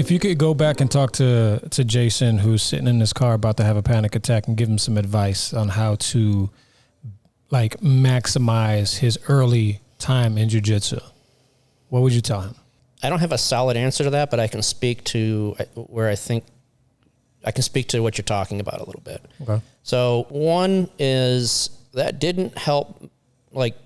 If you could go back and talk to Jason, who's sitting in his car about to have a panic attack, and give him some advice on how to like maximize his early time in jiu-jitsu, what would you tell him? I don't have a solid answer to that, but I can speak to where I think I can speak to what you're talking about a little bit. Okay. So one is that didn't help, like,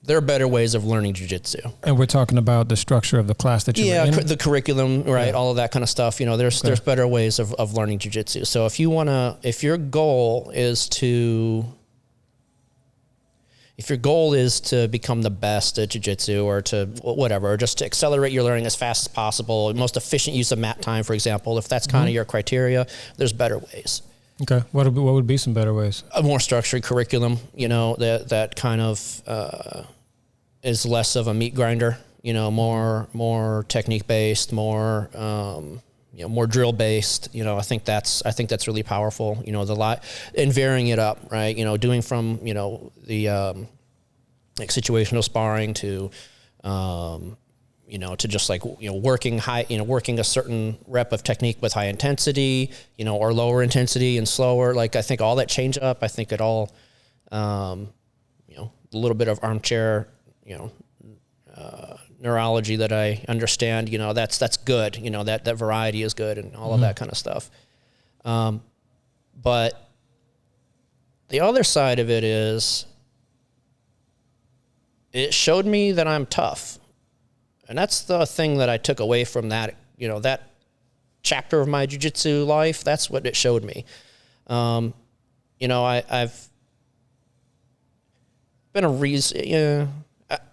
there are better ways of learning jiu-jitsu. And we're talking about the structure of the class that you're in? Yeah, the curriculum, right, all of that kind of stuff. You know, there's better ways of learning jiu-jitsu. So if your goal is to become the best at jiu-jitsu or to whatever, or just to accelerate your learning as fast as possible, most efficient use of mat time, for example, if that's kind of your criteria, there's better ways. Okay. What would be some better ways? A more structured curriculum, you know, that kind of is less of a meat grinder, you know, more technique based, more more drill based. You know, I think that's really powerful. You know, and varying it up, right? You know, doing from the like situational sparring to to just like working working a certain rep of technique with high intensity, or lower intensity and slower. Like I think all that change up. I think it all, a little bit of armchair, neurology that I understand, that's good. That variety is good and all of that kind of stuff. But the other side of it is it showed me that I'm tough. And that's the thing that I took away from that, that chapter of my jiu-jitsu life. That's what it showed me. I've been a reason,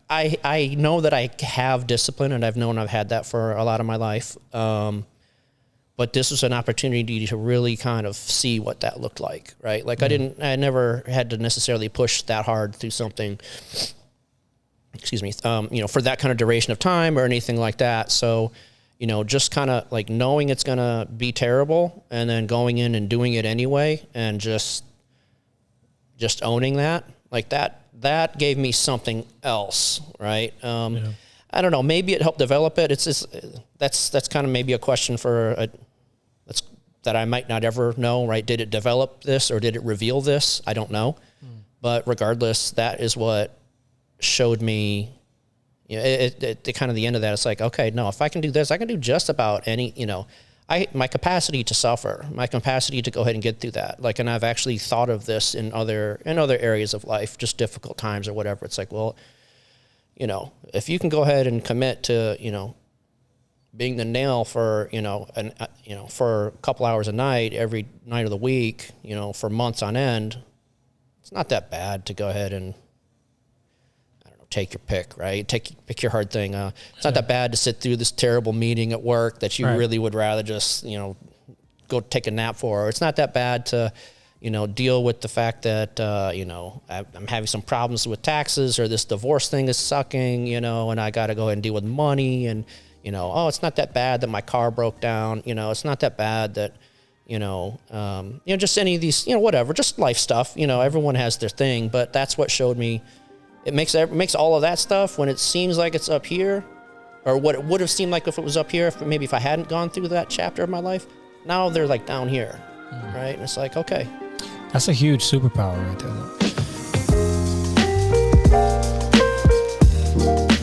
I know that I have discipline, and I've known I've had that for a lot of my life. But this was an opportunity to really kind of see what that looked like, right? Like I never had to necessarily push that hard through something, for that kind of duration of time or anything like that. So, just kind of like knowing it's going to be terrible and then going in and doing it anyway and just owning that, like that gave me something else, right? I don't know, maybe it helped develop it. It's just, that's kind of maybe a question that I might not ever know, right? Did it develop this or did it reveal this? I don't know. But regardless, that is what showed me, it kind of the end of that. It's like, okay, no, if I can do this, I can do just about any, my capacity to suffer, my capacity to go ahead and get through that. Like, and I've actually thought of this in other areas of life, just difficult times or whatever. It's like, well, if you can go ahead and commit to, being the nail for, for a couple hours a night, every night of the week, for months on end, it's not that bad to go ahead and, take your pick, right? Pick your hard thing. It's not that bad to sit through this terrible meeting at work that you really would rather just, go take a nap for. Or it's not that bad to, deal with the fact that, I'm having some problems with taxes, or this divorce thing is sucking, and I got to go ahead and deal with money. And, it's not that bad that my car broke down. It's not that bad that, just any of these, whatever, just life stuff. Everyone has their thing, but that's what showed me. It makes all of that stuff, when it seems like it's up here, or what it would have seemed like if it was up here, if I hadn't gone through that chapter of my life, now they're like down here, right? And it's like, okay. That's a huge superpower right there, though.